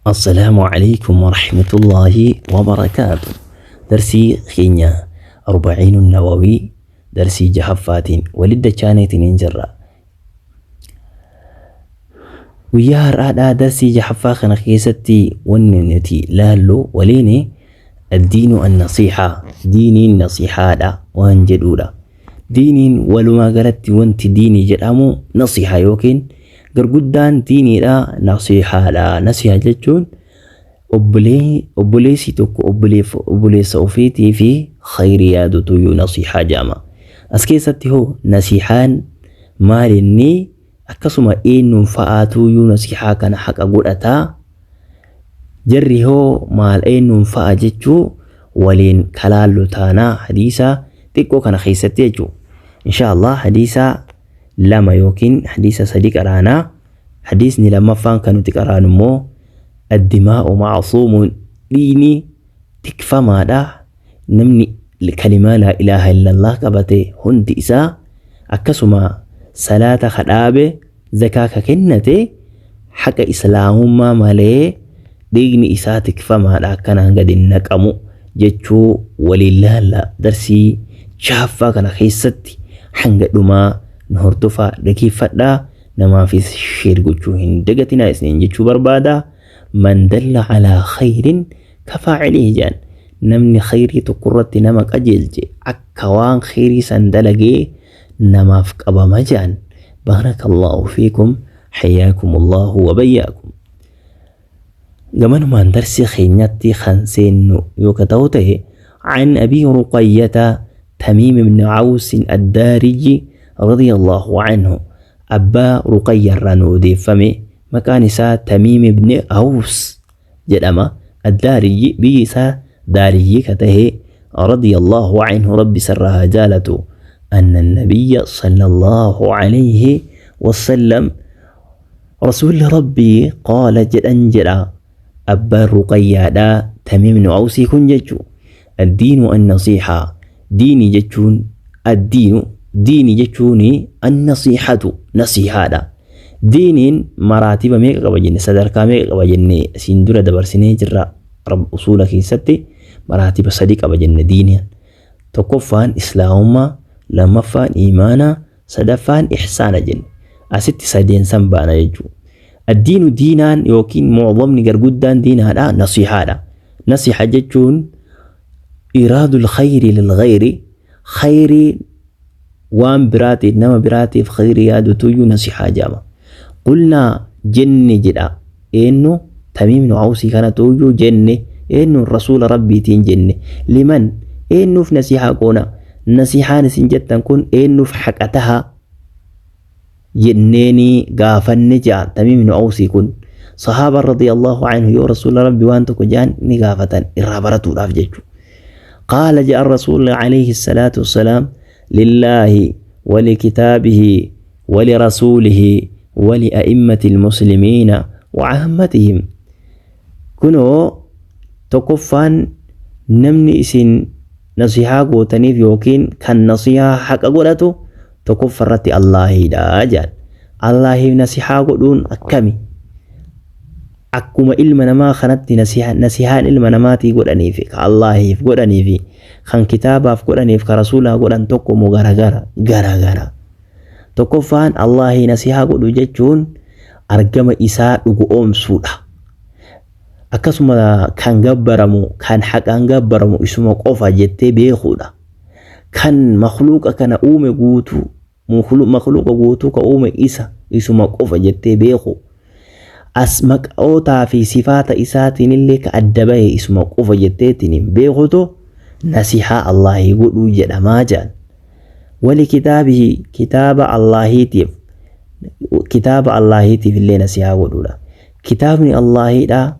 السلام عليكم ورحمة الله وبركاته. درسي خينيا 40 النووي درسي جحفات ولد كانت ننجرة ويا هذا درسي جحفا خنخيستي وننتي لالو وليني الدين النصيحة ديني النصيحة دا وانجدودا ديني ولما قالت وانت ديني جرامو نصيحة يوكين قرقودان ديني دا نصيحة دا نصيحة جتون أبليسي توكو أبليس أوفيتي في خيريات تويو نصيحة جاما أسكيستي هو نصيحان مالني أكسما إنو فآتو يو نصيحة كان حق أقول أتا جري هو مال إنو فآجتشو ولين كلالو تانا حديثة تيكو كان خيستي جو إن شاء الله حديثة لما يوكين حديث صديق أرانا حديثني لما فان كانوا تكران مو الدماء معصوم ديني تكفى ماذا نمني الكلمة لا إله إلا الله كبتي هنت إساء أكسما صلاة خدابة زكاة كنتي حق إسلام ما مالي ديني إساء تكفى ماذا كان قد النكمو جتشو ولله لا درسي شافا كان خيستي حنق دما نهرتفا دكيفتا نما في شير جوهن دقتنا اسنين جتشو بربادا من دل على خير كفاعله جان نمني خيري تقرت نمك أجلجي أكوان خيري سندلجي نما فكبا مجان بارك الله فيكم حياكم الله وبياكم قمن من درس خينيتي خنسين يوكتوته عن أبي رقية تميم بن عوس الدارجي رضي الله عنه أبا رقية الرنودي فمي مكانسا تميم بن عوس جدما الدارجي بيسا دارجي كته رضي الله عنه رب سرها جالته أن النبي صلى الله عليه وسلم رسول ربي قال جدا أبا رقية دا تميم بن عوس كن ججو الدين النصيحة ديني ججون الدين ديني جتوني النصيحة نصيحة دا دين مراتب ميقا قبجن صدركا ميقا قبجن سندورة دبرسيني جرى رب أصولك ستي مراتب صديق قبجن ديني تقفان إسلاهما لمفان إيمانا صدفان إحسانا جن أست سدين سنبانا يجو الدين دينان يوكين معظم نقر قدان دين هذا نصيحة دا نصيحة جتون إراد الخير للغير خير وان براتي نما براتي في خيريات تويو نصيحة جاما قلنا جن جدا إنه تميم عوسي كان تويو جن إنه الرسول ربي تين جن لمن إنه في نصيحة كونا نصيحة نسنجتا كون إنه في حقتها جنيني غافن نجا تميم عوسي كون صحابة رضي الله عنه يا رسول ربي وانتو جان نغافة إرابرتو رافججو قال جاء الرسول عليه الصلاة والسلام لله ولكتابه ولرسوله ولأئمة المسلمين وعامتهم كنو تقفان نمني اسن نصيحة قوتنيف يوكين كان نصيحة حق قولتو تقفرت الله داجان الله نصيحة قولون أكامي أكما إلما نما خنت نصيحة إلما نماتي قولنيفي كالله قولنيفي خان كتابه فقرانيف كرسوله قران توكو غرا توكوفان الله نصيحة قدو جتشون أرقم إساء لقو سودا أكسما كان غبرمو كان حقان غبرمو اسمه قوفا جتي بيخودا كان مخلوق كان أومي قوتو مخلوق قوتو كأومي إسا اسمه قوفا جتي بيخو أسمك أوتا في صفات إساتين اللي كأدبه اسمه قوفا جتي تنين بيخوتو نصيحة الله يقول جد ماجان ولكتابه كتاب الله تيف اللي نصيحة قولولا كتابني الله دا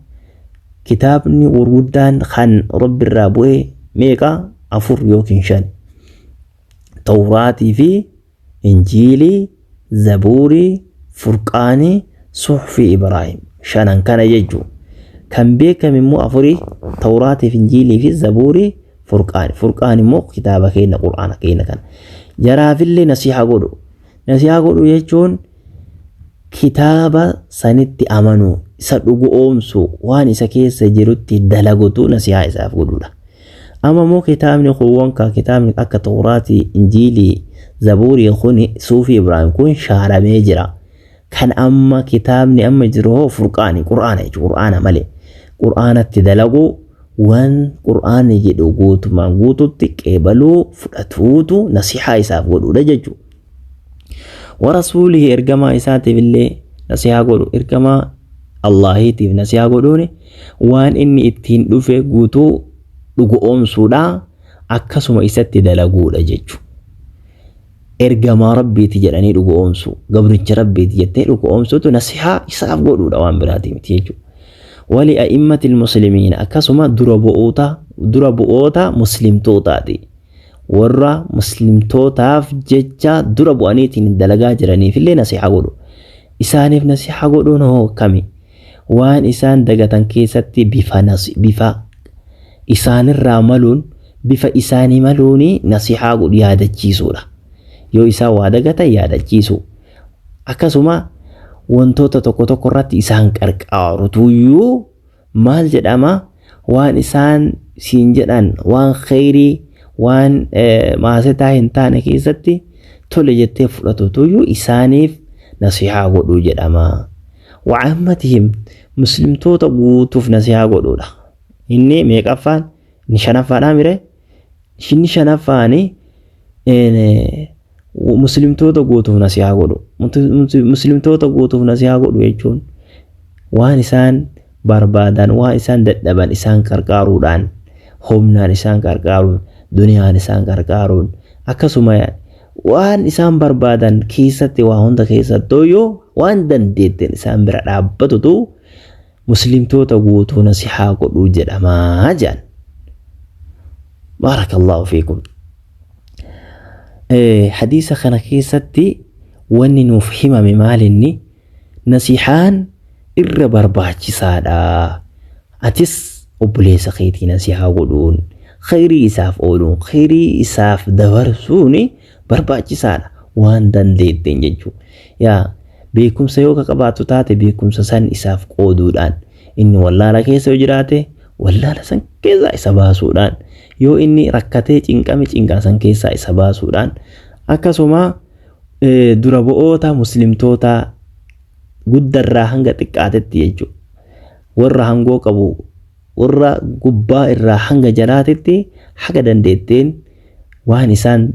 كتابني ورودان خان رب الرابوي ميكا أفر يوكنشان توراتي في إنجيلي زبوري فرقاني صحف إبراهيم شانان كان يجو كان بيكا ممو أفري توراتي في إنجيلي في زبوري فرقان مو كتابة كينا قرآن كينا كان جرى في اللي نصيحة قولو يجون kitaaba sanitti amanuu isa dhugu oomsu waan isa keessa jirutti dalagutu nasihaa isaaf godhuudha. Amma moo kitaabni kuwwanka kitaabni akka Tawraati, Injiilii, Zabuurii kuni Suufii Ibraahim kun shaaramee jira. Kan amma kitaabni amma jiru Furqaani, Qur'aana jechuudha. Qur'aana malee Qur'aanatti dalagu waan Qur'aanni jedhu guutumaan guututti qeebaluu fudhatuutu nasihaa isaaf godhuudha jechuudha. Warasuulihi ergamaa isaatiif illee nasihaa godhu, ergamaa Allahiitiif nasihaa godhuuni waan inni ittiin dhufe guutuu dhugu oomsuudha akkasuma isatti dalaguudha jechuudha. Ergamaa Rabbiiti jedhanii dhugu oomsu, gabricha Rabbiiti jettee dhugu oomsutu nasihaa isaaf godhuudha waan biraati miti jechuudha. Wali a'immatil muslimiin akkasuma dura bu'oota muslimtootaati. Warra muslimtootaaf jecha dura bu'aniitiin dalagaa jiraniif illee nasihaa godhu. Isaaniif nasihaa godhuun hoo kami? Waan isaan dagatan keessatti bifa isaanirraa maluun bifa isaanii maluuni nasihaa godhu yaadachiisuudha. Yoo isaan waa dagatan yaadachiisu. Akkasuma wantoota tokko tokko irratti isaan qarqaarutuyyuu maal jedhama? Waan isaan siin jedhan waan khayrii waan maasetaa hin taane keessatti tole jettee fudhatutuyyuu isaaniif nasihaa godhuu jedhama. Wa'ammatihim muslimtoota guutuuf nasihaa godhuudha. Inni meeqaffaan? Inni shanaffaadhaa mire? Inni shanaffaani muslimtoota guutuuf nasihaa godhu. Muslimtoota guutuuf nasihaa godhu jechuun waan isaan barbaadan, waan isaan dadhaban isaan qarqaaruudhaan, humnaan isaan qarqaaruun, duniyaan isaan qarqaaruun, akkasuma waan isaan barbaadan keessatti waa hunda keessattuu waan dandeetteen isaan bira dhaabbatutu muslimtoota guutuu nasihaa godhuu jedhamaa jedhan. Baarakallahu fiikum. Hadiisa kana keessatti wanni nuuf himame maalinni nasihaan irra barbaachisaadha. Atis obboleessa keetii nasihaa godhuun, khayrii isaaf ooluun, khayrii isaaf dabarsuun barbaachisaadha waan dandeetteen jechuudha. Yaa beekumsa yoo qabaatu taate beekumsa san isaaf qooduudhaan, inni wallaala keessa yoo jiraate wallaala san keessaa isa baasuudhaan, yoo inni rakkatee cinqame cinqaa san keessaa isa baasuudhaan, akkasuma dura bu'oota muslimtoota guddarraa hanga xiqqaatetti jechuudha. Warra hangoo qabu, warra gubbaa irraa hanga jalaatetti haga dandeetteen waan isaan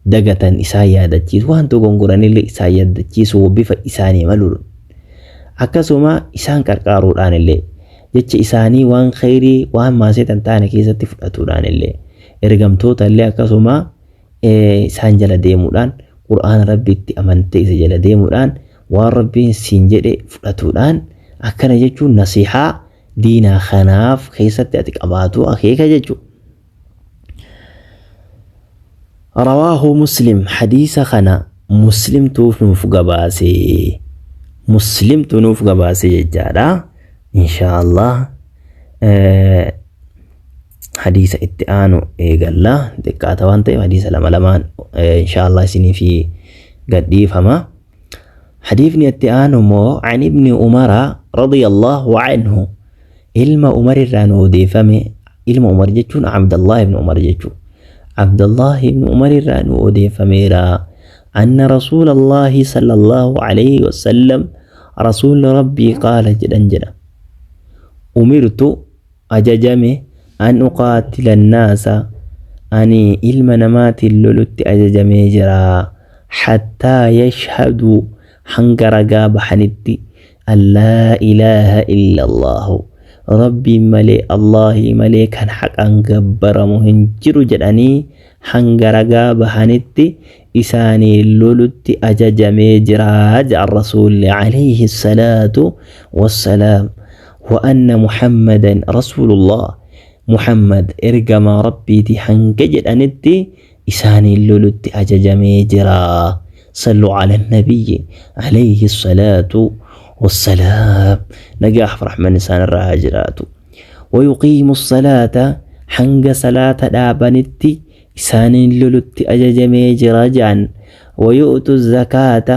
dagatan isaan yaadachiisu, waan dogongoranillee isaan yaadachiisu bifa isaanii maluun, akkasuma isaan qarqaaruudhaan illee jecha isaanii waan khayrii waan maasetan taane keessatti fudhatuudhaan illee ergamtoota illee akkasuma isaan jala deemuudhaan, Qur'aana Rabbiitti amantee isa jala deemuudhaan, waan Rabbiin siin jedhe fudhatuudhaan, akkana jechuun nasihaa diinaa kanaaf keessatti ati qabaatu akeeka jechuudha. Rawaahu Muslim, hadiisa kana muslimtu nuuf gabaase jechaadha. Inshaallah hadiisa itti aanu eegalla. Xiqqaata waan ta'eef hadiisa lamaan inshaallah isiniif gadhiifama. Hadiifni itti aanu immoo an ibni Umara radiyallahu anhu, ilma Umar irraa nu odeeffame. Ilma Umar jechuun Abdallah ibn Umar jechuudha. Abdallah ibn Umar irraa nu odeeffameera. Anna Rasuulallahi sallallahu alayhi wa sallam, Rasuul Rabbii qaala jedhan jedha. Umirtu ajajame an uqaatila annaasa, ani ilma namaatiin lolutti ajajamee jira. Hattaa yashhaduu, hanga ragaa bahanitti an laa ilaaha illa Allahu, Rabbii malee Allahi malee kan haqaan gabbaramu hin jiru jedhanii hanga ragaa bahanitti isaanii lolutti ajajamee jira jedhan Rasuulli alayhi salaatu wassalaam. Wa anna Muhammadan Rasuulullah, Muhammad ergamaa Rabbiiti hanga jedhanitti isaanii lolutti ajajamee jira. Sallu ala nabiyyi alayhi salaatu والسلام. نجاح رحمن إنسان الراجرات. ويقيم الصلاة حنق صلاة دابنتي إسان للت أججمي جراجان. ويؤتوا الزكاة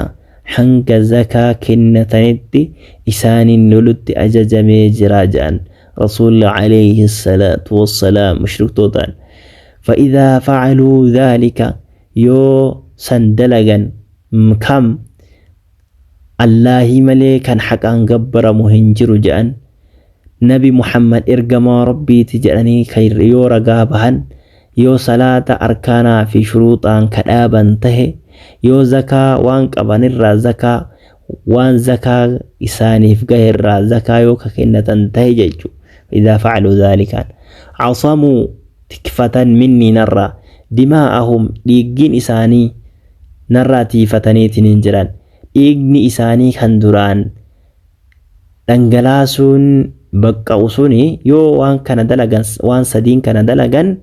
hanga zakaa kennatanitti isaanin lolutti ajajamee jira jedhan rasuulli alayhi salaatu wassalaam mushriktotaan. فإذا فعلوا ذلك يو سندلغا كم الله ملك حقا قبر مهنجر جأن نبي محمد إرقما ربي تجأني خير يو رقابهن يو صلاة أركانا في شروطا كدابا تهي يو زكاة وان قبن الرا زكاة وان زكاة إساني فقه الرا زكاة يو ككنة تهي جيجو. إذا فعلوا ذلك عصموا تكفة مني نرى دماءهم ديقين إساني نرى تيفتني تنجران إيقني إساني خندران دنگلاسون بقاوسوني يو وان كان دلغان وان سدين كان دلغان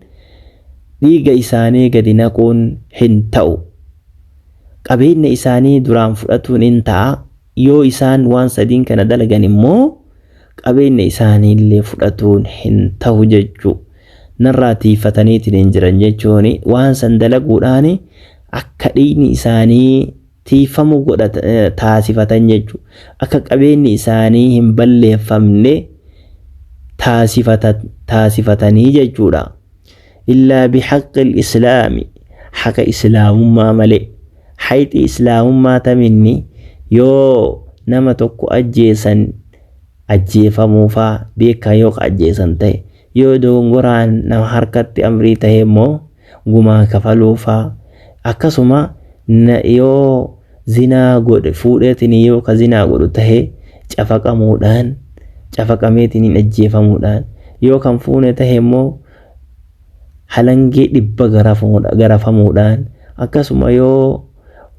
ديق إساني قد نكون هنتو قبين إساني دران فرأتون انتا يو إسان وان سدين كان دلغان مو قبين إساني اللي فرأتون هنتو ججو narraatii fataniitiin jiran jechuun waan san dalaguudhaan akka dhiigni isaanii tiifamu taasifatan jechuudha. Akka qabeenyi isaanii hin balleeffamne taasifatanii jechuudha. Illaa bihaqqil islaami haqa islaamummaa malee. Hayxi islaamummaa taminni yoo nama tokko ajjeefamuufaa beekaa yoo ajjeesan ta'e yoo dogongoraan nama harkatti amrii ta'e immoo gumaa kafaluufaa akkasuma yoo zinaa godhe fuudheetiin yoo ka zinaa godhu ta'e cafaqameetiin ajjeefamuudhaan yoo kan fuune ta'e immoo halangee 100 garafamuudhaan akkasuma yoo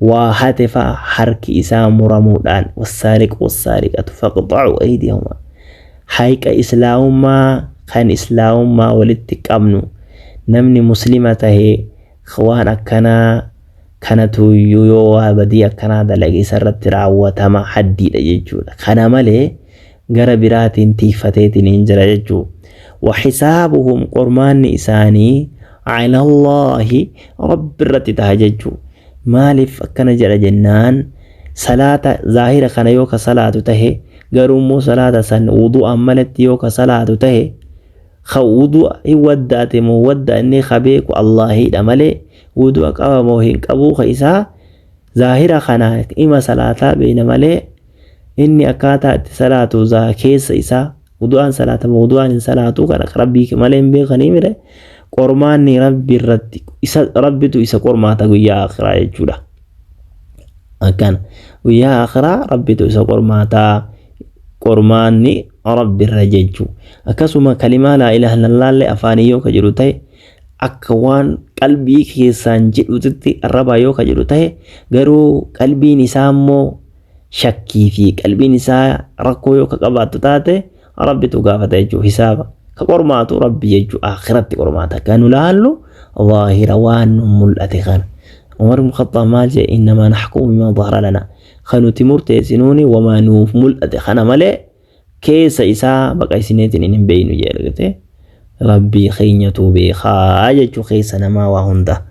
waa hate fa'a harki isaa muramuudhaan wassaariqatu faqxa'u aydiyahuma. Hayqa islaamummaa kan islaamummaa walitti qabnu namni muslima tahe waan akkanaa kanatu yoo waa badii akkanaa dalage isarratti raawwatama haddiidha jechuudha. Kana malee gara biraatiin tiifateetiin hin jira jechuudha. وحسابهم قرمان إساني على الله رب الرتتها ججو مالف أكنا جل جنان صلاة ظاهرة كان يوكا صلاة تهي قرمو صلاة سن وضوء أملت يوكا صلاة تهي وضوء ودات مودة إني خبيك الله دملي وضوء قواموهن قبوخ إسا ظاهرة كان إما صلاة بين ملي إني أكاتا صلاة ذا كيس إسا وضوءان صلاة موضوعان صلاة كان ربي ملين بيغني مره قرماني ربي الرد إسا ربي تو إسا قرماتا ويا آخرا يجودا أكان ويا آخرا ربي تو إسا قرماتا قرماني ربي الرججو أكسما كلمة لا إله إلا الله اللي أفانيو كجروتاي أكوان قلبي كيسان جدوتي الربايو كجروتاي غرو قلبي نسامو شكي في قلبي نسا ركويو كقباتو تاتي ربي تقافة يجو حسابا كقرماتو ربي يجو آخرت قرماتا كانوا لهالو ظاهر وان ملأتي خان عمر بن الخطاب مالجي إنما نحكم بما ظهر لنا خانو تمور تيسنوني وما نوف ملأتي خان ملي كيس إسا بقى سنتين إن بينو جيرغتي ربي خينيتو بخاجة خيس نما وهنده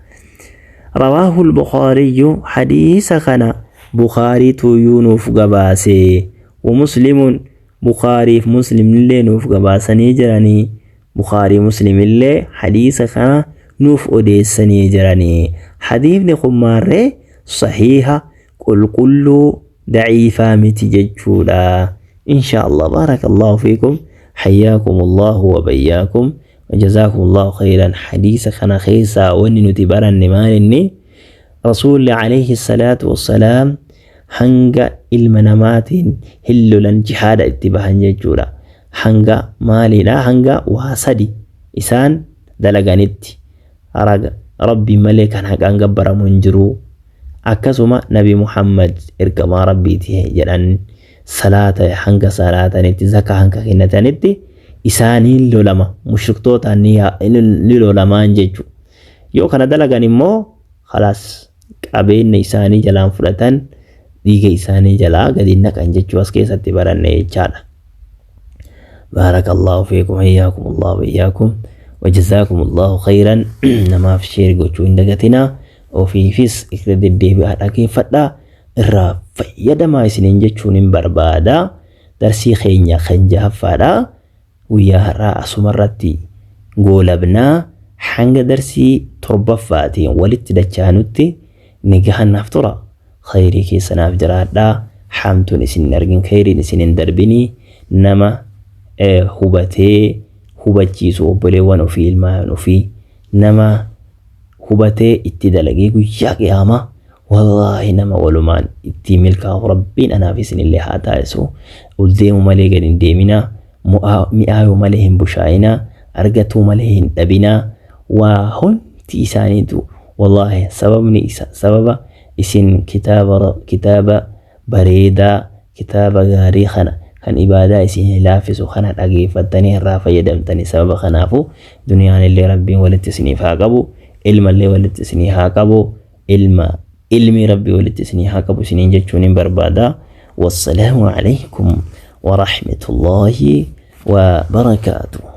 رواه البخاري حديث خنا بخاري تو يونوف قباسي ومسلم بخاري في مسلم اللي نوف قباسني جراني بخاري مسلم اللي حديث خنا نوف أديسني جراني حديث نخمار صحيحة كل ضعيفة متججولا إن شاء الله. بارك الله فيكم حياكم الله وبياكم وجزاكم الله خيرا. حديث خنا خيسا وني نتبرا نمانني رسول عليه الصلاة والسلام hanga ilma namaatiin hillolan jihaada itti bahan jechuudha. Hanga maalidha? Hanga waa sadi isaan dalaganitti rabbi malee kan haqaan gabbaramu hin jiru. Akkasuma nabi Muhammad ergamaa rabbiiti jedhan salaata hanga salaatanitti zakaa hanga kennatanitti isaaniin lolama mushriktoota ni lolamaan jechuudha. Yoo kana dalagan immoo khalaas qabeenya isaanii jalaan fudhatan ديجي إساني جلا قد إنك أنجتش واسكيسة تبرني جالا. بارك الله فيكم حياكم الله وإياكم وجزاكم الله خيرا. نما في شير قوتشو إندقتنا وفي فيس إكرد الدي بأحد أكيد فتلا irraa fayyadamaa isiniin jechuun barbaada. Darsii keenya kan jahaffaadha. Guyyaa har'aa asumarratti goolabnaa hanga darsii torbaffaatiin walitti dachaanutti nigahannaaf tura. Khayrii keessanaaf jiraadhaa. Hamtuun isin argin khayriin isin darbini. Nama hubatee hubachiisu obboleewwan ofii ilmaan ofii nama hubatee itti dalagee guyyaa qiyaamaa wallahi nama walumaan itti milkaa'u rabbiin anaaf isinillee haa taasisu. Uldeemu malee gad hin deemina. Mi'aayu malee hin bushaayina. Argatuu malee hin dhabina. Waa hundi isaaniitu wallahi sababni isa sababa isin kitaaba bareedaa kitaaba gaarii kana kan ibaadaa isin laafisu kana dhageeffattanii irraa fayyadamtanii sababa kanaafu duniyaan illee rabbiin walitti isiniif haa qabu. Ilma illee walitti isinii haa qabu. ilmi rabbii walitti isinii haa qabu isiniin jechuun barbaada. Wassalaamu alaykum wa rahmatullahi wa barakaatuh.